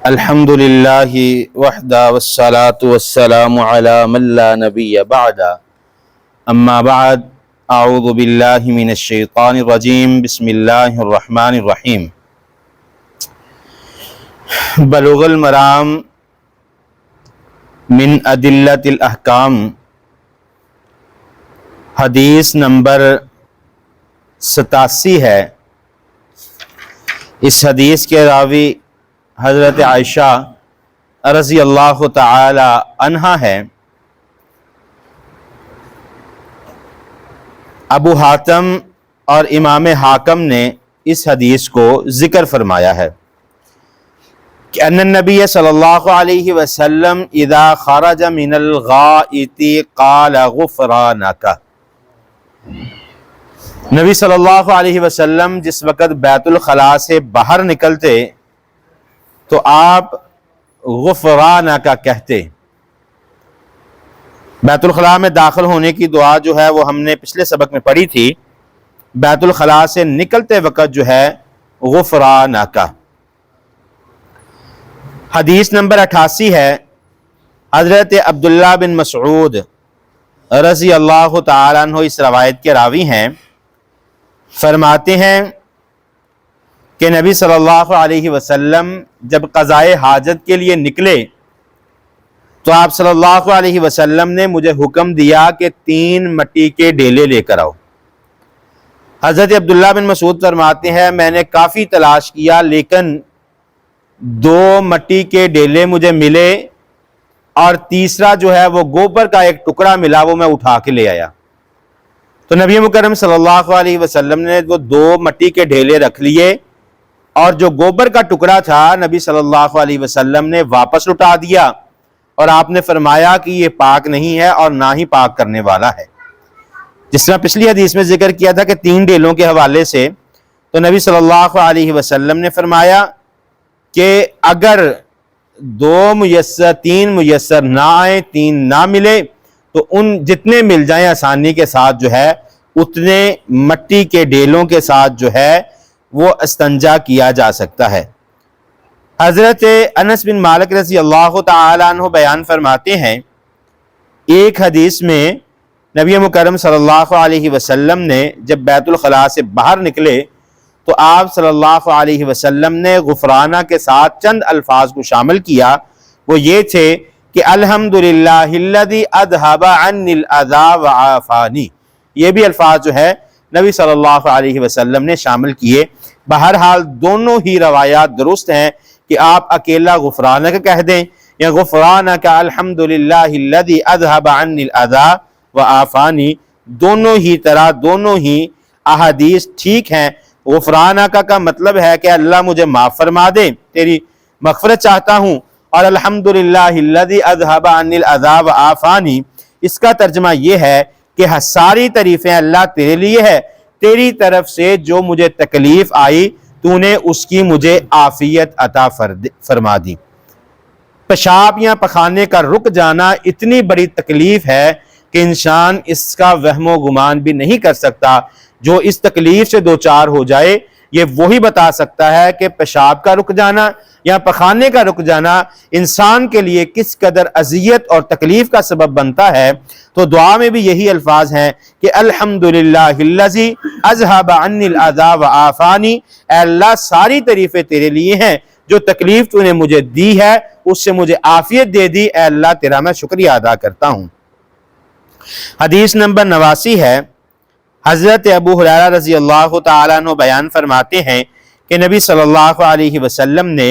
الحمد للہ وحدہ والصلاة والسلام علی من لا نبی بعد اما بعد اعوذ باللہ من الشیطان الرجیم بسم اللہ الرحمن الرحیم بلوغ المرام من ادلۃ الاحکام حدیث نمبر 87 ہے۔ اس حدیث کے راوی حضرت عائشہ رضی اللہ تعالی عنہا ہے۔ ابو حاتم اور امام حاکم نے اس حدیث کو ذکر فرمایا ہے کہ ان النبی صلی اللہ علیہ وسلم اذا خرج من الغائط قال غفرانک۔ نبی صلی اللہ علیہ وسلم جس وقت بیت الخلاء سے باہر نکلتے تو آپ غفرانک کہتے۔ بیت الخلاء میں داخل ہونے کی دعا جو ہے وہ ہم نے پچھلے سبق میں پڑھی تھی۔ بیت الخلاء سے نکلتے وقت جو ہے غفرانک۔ حدیث نمبر 88 ہے۔ حضرت عبداللہ بن مسعود رضی اللہ تعالیٰ عنہ اس روایت کے راوی ہیں۔ فرماتے ہیں کہ نبی صلی اللہ علیہ وسلم جب قضائے حاجت کے لیے نکلے تو آپ صلی اللہ علیہ وسلم نے مجھے حکم دیا کہ 3 مٹی کے ڈیلے لے کر آؤ۔ حضرت عبداللہ بن مسعود فرماتے ہیں میں نے کافی تلاش کیا لیکن 2 مٹی کے ڈیلے مجھے ملے اور تیسرا جو ہے وہ گوبر کا ایک ٹکڑا ملا، وہ میں اٹھا کے لے آیا۔ تو نبی مکرم صلی اللہ علیہ وسلم نے وہ 2 مٹی کے ڈھیلے رکھ لیے اور جو گوبر کا ٹکڑا تھا نبی صلی اللہ علیہ وسلم نے واپس لوٹا دیا اور آپ نے فرمایا کہ یہ پاک نہیں ہے اور نہ ہی پاک کرنے والا ہے۔ جس طرح پچھلی حدیث میں ذکر کیا تھا کہ 3 ڈیلوں کے حوالے سے، تو نبی صلی اللہ علیہ وسلم نے فرمایا کہ اگر 3 میسر نہ آئیں، 3 نہ ملے تو ان جتنے مل جائیں آسانی کے ساتھ جو ہے اتنے مٹی کے ڈیلوں کے ساتھ جو ہے وہ استنجا کیا جا سکتا ہے۔ حضرت انس بن مالک رضی اللہ تعالیٰ عنہ بیان فرماتے ہیں ایک حدیث میں نبی مکرم صلی اللہ علیہ وسلم نے جب بیت الخلاء سے باہر نکلے تو آپ صلی اللہ علیہ وسلم نے غفرانہ کے ساتھ چند الفاظ کو شامل کیا۔ وہ یہ تھے کہ الحمدللہ الذی اذھب عنی الاذی وعافانی۔ یہ بھی الفاظ جو ہے نبی صلی اللہ علیہ وسلم نے شامل کیے۔ بہرحال دونوں ہی روایات درست ہیں کہ آپ اکیلا غفرانک کہہ دیں یا غفرانک الحمدللہ الذی اذھب عنی الاذی وعافانی، دونوں ہی طرح دونوں ہی احادیث ٹھیک ہیں۔ غفرانک کا مطلب ہے کہ اللہ مجھے معاف فرما دے، تیری مغفرت چاہتا ہوں، اور الحمدللہ الذی اذھب عنی الاذی وعافانی اس کا ترجمہ یہ ہے کہ ساری تعریفیں اللہ تیرے لیے ہے، تیری طرف سے جو مجھے تکلیف آئی تو نے اس کی مجھے عافیت عطا فرما دی۔ پیشاب یا پخانے کا رک جانا اتنی بڑی تکلیف ہے کہ انسان اس کا وہم و گمان بھی نہیں کر سکتا۔ جو اس تکلیف سے دوچار ہو جائے یہ وہی بتا سکتا ہے کہ پیشاب کا رک جانا یا پخانے کا رک جانا انسان کے لیے کس قدر اذیت اور تکلیف کا سبب بنتا ہے۔ تو دعا میں بھی یہی الفاظ ہیں کہ الحمدللہ الذی اذھب عنی الاذی وعافانی، اے اللہ ساری تعریفیں تیرے لیے ہیں، جو تکلیف تو نے مجھے دی ہے اس سے مجھے عافیت دے دی، اے اللہ تیرا میں شکریہ ادا کرتا ہوں۔ حدیث نمبر 89 ہے۔ حضرت ابو ہریرہ رضی اللہ تعالیٰ عنہ بیان فرماتے ہیں کہ نبی صلی اللہ علیہ وسلم نے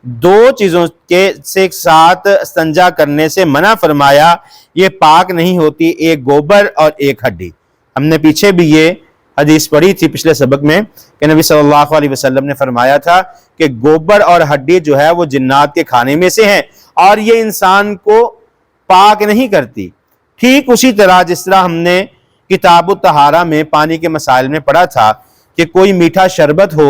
2 چیزوں کے ساتھ استنجا کرنے سے منع فرمایا، یہ پاک نہیں ہوتی، ایک گوبر اور ایک ہڈی۔ ہم نے پیچھے بھی یہ حدیث پڑھی تھی پچھلے سبق میں کہ نبی صلی اللہ علیہ وسلم نے فرمایا تھا کہ گوبر اور ہڈی جو ہے وہ جنات کے کھانے میں سے ہیں اور یہ انسان کو پاک نہیں کرتی۔ ٹھیک اسی طرح جس طرح ہم نے کتاب الطہارہ میں پانی کے مسائل میں پڑھا تھا کہ کوئی میٹھا شربت ہو،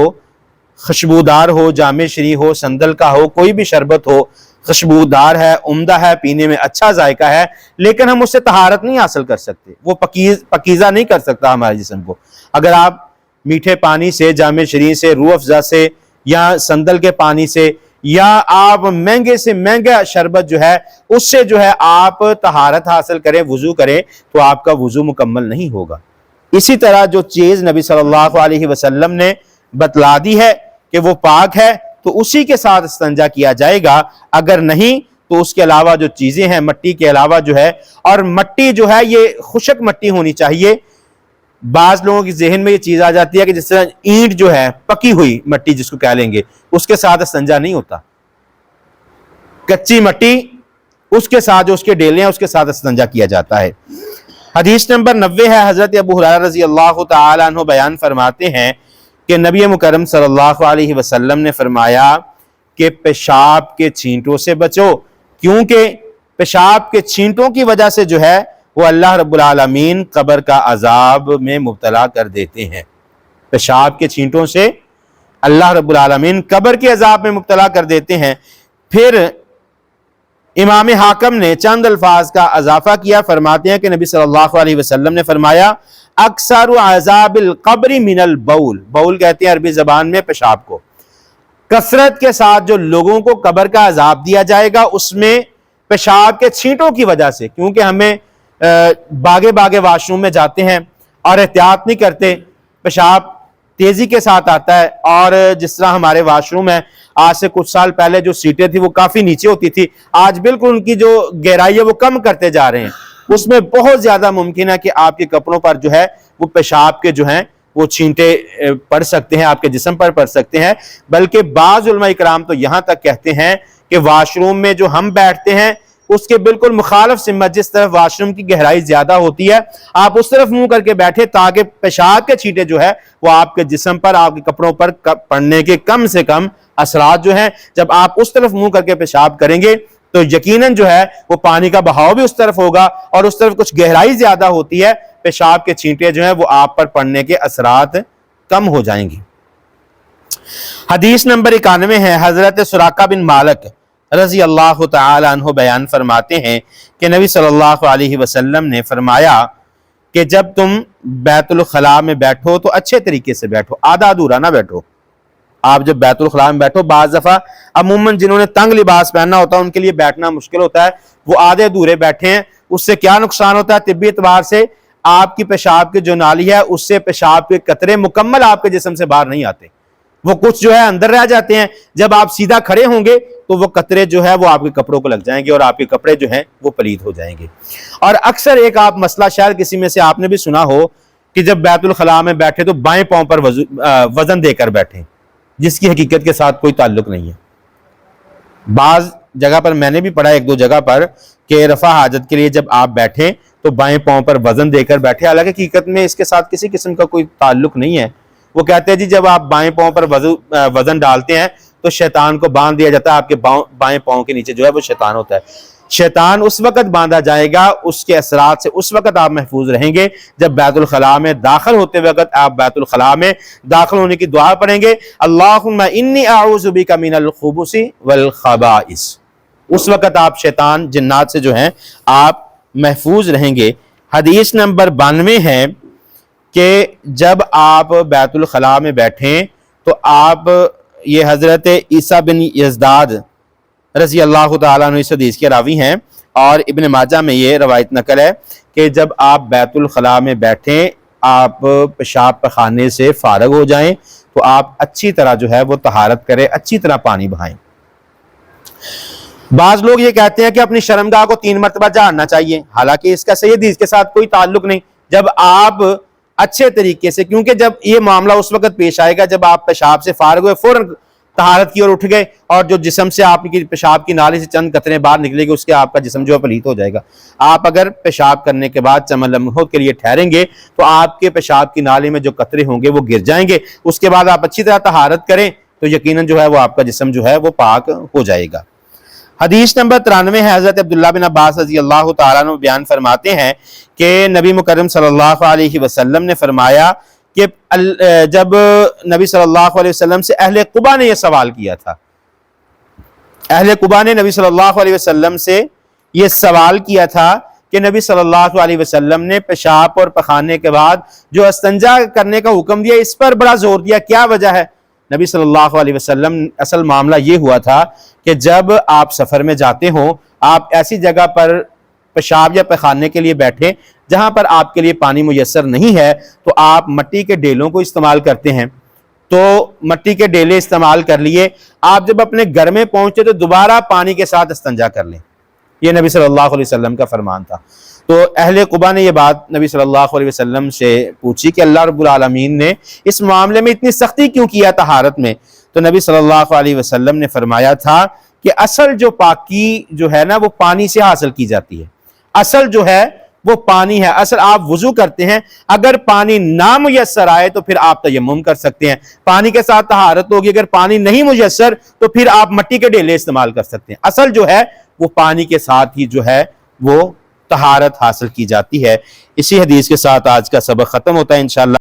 خوشبودار ہو، جامع شری ہو، سندل کا ہو، کوئی بھی شربت ہو، خوشبودار ہے، عمدہ ہے، پینے میں اچھا ذائقہ ہے، لیکن ہم اس سے طہارت نہیں حاصل کر سکتے، وہ پکیزہ نہیں کر سکتا ہمارے جسم کو۔ اگر آپ میٹھے پانی سے، جامع شری سے، روح افزا سے یا سندل کے پانی سے یا آپ مہنگے سے مہنگا شربت جو ہے اس سے جو ہے آپ طہارت حاصل کریں، وضو کریں، تو آپ کا وضو مکمل نہیں ہوگا۔ اسی طرح جو چیز نبی صلی اللہ علیہ وسلم نے بتلا دی ہے کہ وہ پاک ہے تو اسی کے ساتھ استنجا کیا جائے گا، اگر نہیں تو اس کے علاوہ جو چیزیں ہیں، مٹی کے علاوہ جو ہے، اور مٹی جو ہے یہ خشک مٹی ہونی چاہیے۔ بعض لوگوں کی ذہن میں یہ چیز آ جاتی ہے کہ جس طرح اینٹ جو ہے، پکی ہوئی مٹی جس کو کہہ لیں گے، اس کے ساتھ استنجا نہیں ہوتا۔ کچی مٹی اس کے ساتھ جو اس کے ڈیلے ہیں اس کے ساتھ استنجا کیا جاتا ہے۔ حدیث نمبر 90 ہے، حضرت ابو ہریرہ رضی اللہ تعالی عنہ بیان فرماتے ہیں کہ نبی مکرم صلی اللہ علیہ وسلم نے فرمایا کہ پیشاب کے چھینٹوں سے بچو، کیونکہ پیشاب کے چھینٹوں کی وجہ سے جو ہے وہ اللہ رب العالمین قبر کا عذاب میں مبتلا کر دیتے ہیں۔ پیشاب کے چھینٹوں سے اللہ رب العالمین قبر کے عذاب میں مبتلا کر دیتے ہیں۔ پھر امام حاکم نے چند الفاظ کا اضافہ کیا، فرماتے ہیں کہ نبی صلی اللہ علیہ وسلم نے فرمایا اکثر عذاب القبر من البول، بول کہتے ہیں عربی زبان میں پیشاب کو، کثرت کے ساتھ جو لوگوں کو قبر کا عذاب دیا جائے گا اس میں پیشاب کے چھینٹوں کی وجہ سے، کیونکہ ہمیں باغے واش روم میں جاتے ہیں اور احتیاط نہیں کرتے، پیشاب تیزی کے ساتھ آتا ہے، اور جس طرح ہمارے واش روم ہے، آج سے کچھ سال پہلے جو سیٹیں تھی وہ کافی نیچے ہوتی تھی، آج بالکل ان کی جو گہرائی ہے وہ کم کرتے جا رہے ہیں، اس میں بہت زیادہ ممکن ہے کہ آپ کے کپڑوں پر جو ہے وہ پیشاب کے جو ہیں وہ چھینٹے پڑ سکتے ہیں، آپ کے جسم پر پڑ سکتے ہیں۔ بلکہ بعض علماء کرام تو یہاں تک کہتے ہیں کہ واش روم میں جو ہم بیٹھتے ہیں اس کے بالکل مخالف سمت، جس طرف واش روم کی گہرائی زیادہ ہوتی ہے، آپ اس طرف منہ کر کے بیٹھے تاکہ پیشاب کے چھینٹے جو ہے وہ آپ کے جسم پر، آپ کے کپڑوں پر پڑنے کے کم سے کم اثرات جو ہیں، جب آپ اس طرف منہ کر کے پیشاب کریں گے تو یقیناً جو ہے وہ پانی کا بہاؤ بھی اس طرف ہوگا، اور اس طرف کچھ گہرائی زیادہ ہوتی ہے، پیشاب کے چھینٹے جو ہیں وہ آپ پر پڑنے کے اثرات کم ہو جائیں گے۔ حدیث نمبر 91 ہے، حضرت سراقہ بن مالک رضی اللہ تعالی عنہ بیان فرماتے ہیں کہ نبی صلی اللہ علیہ وسلم نے فرمایا کہ جب تم بیت الخلاء میں بیٹھو تو اچھے طریقے سے بیٹھو، آدھا ادھورا نہ بیٹھو۔ آپ جب بیت الخلاء میں بیٹھو، بعض دفعہ عموماً جنہوں نے تنگ لباس پہننا ہوتا ہے ان کے لیے بیٹھنا مشکل ہوتا ہے، وہ آدھے ادھورے بیٹھے ہیں، اس سے کیا نقصان ہوتا ہے طبی اعتبار سے؟ آپ کی پیشاب کی جو نالی ہے اس سے پیشاب کے قطرے مکمل آپ کے جسم سے باہر نہیں آتے، وہ کچھ جو ہے اندر رہ جاتے ہیں۔ جب آپ سیدھا کھڑے ہوں گے تو وہ قطرے جو ہے وہ آپ کے کپڑوں کو لگ جائیں گے اور آپ کے کپڑے جو ہیں وہ پلید ہو جائیں گے۔ اور اکثر ایک آپ مسئلہ شاید کسی میں سے آپ نے بھی سنا ہو کہ جب بیت الخلاء میں بیٹھے تو بائیں پاؤں پر وزن دے کر بیٹھیں، جس کی حقیقت کے ساتھ کوئی تعلق نہیں ہے۔ بعض جگہ پر میں نے بھی پڑھا ایک دو جگہ پر کہ رفع حاجت کے لیے جب آپ بیٹھیں تو بائیں پاؤں پر وزن دے کر بیٹھے، حالانکہ حقیقت میں اس کے ساتھ کسی قسم کا کوئی تعلق نہیں ہے۔ وہ کہتے ہیں جی جب آپ بائیں پاؤں پر وزن ڈالتے ہیں تو شیطان کو باندھ دیا جاتا ہے، آپ کے بائیں پاؤں کے نیچے جو ہے وہ شیطان ہوتا ہے۔ شیطان اس وقت باندھا جائے گا، اس کے اثرات سے اس وقت آپ محفوظ رہیں گے جب بیت الخلاء میں داخل ہوتے وقت آپ بیت الخلاء میں داخل ہونے کی دعا پڑھیں گے، اللہم انی اعوذ بک من الخبث والخبائث۔ اس وقت آپ شیطان جنات سے جو ہیں آپ محفوظ رہیں گے۔ حدیث نمبر 92 ہے کہ جب آپ بیت الخلاء میں بیٹھیں تو آپ، یہ حضرت عیسیٰ بن یزداد رضی اللہ تعالیٰ عنہ اس حدیث کے راوی ہیں، اور ابن ماجہ میں یہ روایت نقل ہے کہ جب آپ بیت الخلاء میں بیٹھیں، آپ پیشاب پخانے سے فارغ ہو جائیں تو آپ اچھی طرح جو ہے وہ طہارت کریں، اچھی طرح پانی بہائیں۔ بعض لوگ یہ کہتے ہیں کہ اپنی شرمگاہ کو 3 مرتبہ جھاڑنا چاہیے، حالانکہ اس کا صحیح حدیث کے ساتھ کوئی تعلق نہیں۔ جب آپ اچھے طریقے سے، کیونکہ جب یہ معاملہ اس وقت پیش آئے گا جب آپ پیشاب سے فارغ ہوئے فوراً طہارت کی اور اٹھ گئے، اور جو جسم سے آپ کی پیشاب کی نالی سے چند قطرے باہر نکلے گے اس کے آپ کا جسم جو ہے پلید ہو جائے گا۔ آپ اگر پیشاب کرنے کے بعد چند لمحوں کے لیے ٹھہریں گے تو آپ کے پیشاب کی نالی میں جو قطرے ہوں گے وہ گر جائیں گے، اس کے بعد آپ اچھی طرح طہارت کریں تو یقیناً جو ہے وہ آپ کا جسم جو ہے وہ پاک ہو جائے گا۔ حدیث نمبر 93 ہے، حضرت عبداللہ بن عباس رضی اللہ تعالیٰ عنہ بیان فرماتے ہیں کہ نبی مکرم صلی اللہ علیہ وسلم نے فرمایا کہ جب نبی صلی اللہ علیہ وسلم سے اہل قباء نے یہ سوال کیا تھا، اہل قباء نے نبی صلی اللہ علیہ وسلم سے یہ سوال کیا تھا کہ نبی صلی اللہ علیہ وسلم نے پیشاب اور پخانے کے بعد جو استنجا کرنے کا حکم دیا، اس پر بڑا زور دیا، کیا وجہ ہے؟ نبی صلی اللہ علیہ وسلم اصل معاملہ یہ ہوا تھا کہ جب آپ سفر میں جاتے ہوں، آپ ایسی جگہ پر پیشاب یا پیخانے کے لیے بیٹھیں جہاں پر آپ کے لیے پانی میسر نہیں ہے، تو آپ مٹی کے ڈیلوں کو استعمال کرتے ہیں۔ تو مٹی کے ڈیلے استعمال کر لیے، آپ جب اپنے گھر میں پہنچے تو دوبارہ پانی کے ساتھ استنجا کر لیں۔ یہ نبی صلی اللہ علیہ وسلم کا فرمان تھا۔ تو اہل قباء نے یہ بات نبی صلی اللہ علیہ وسلم سے پوچھی کہ اللہ رب العالمین نے اس معاملے میں اتنی سختی کیوں کیا طہارت میں؟ تو نبی صلی اللہ علیہ وسلم نے فرمایا تھا کہ اصل جو پاکی جو ہے نا وہ پانی سے حاصل کی جاتی ہے، اصل جو ہے وہ پانی ہے۔ اصل آپ وضو کرتے ہیں، اگر پانی نہ میسر آئے تو پھر آپ تیمم کر سکتے ہیں، پانی کے ساتھ طہارت ہوگی۔ اگر پانی نہیں میسر تو پھر آپ مٹی کے ڈیلے استعمال کر سکتے ہیں۔ اصل جو ہے وہ پانی کے ساتھ ہی جو ہے وہ طہارت حاصل کی جاتی ہے۔ اسی حدیث کے ساتھ آج کا سبق ختم ہوتا ہے انشاءاللہ۔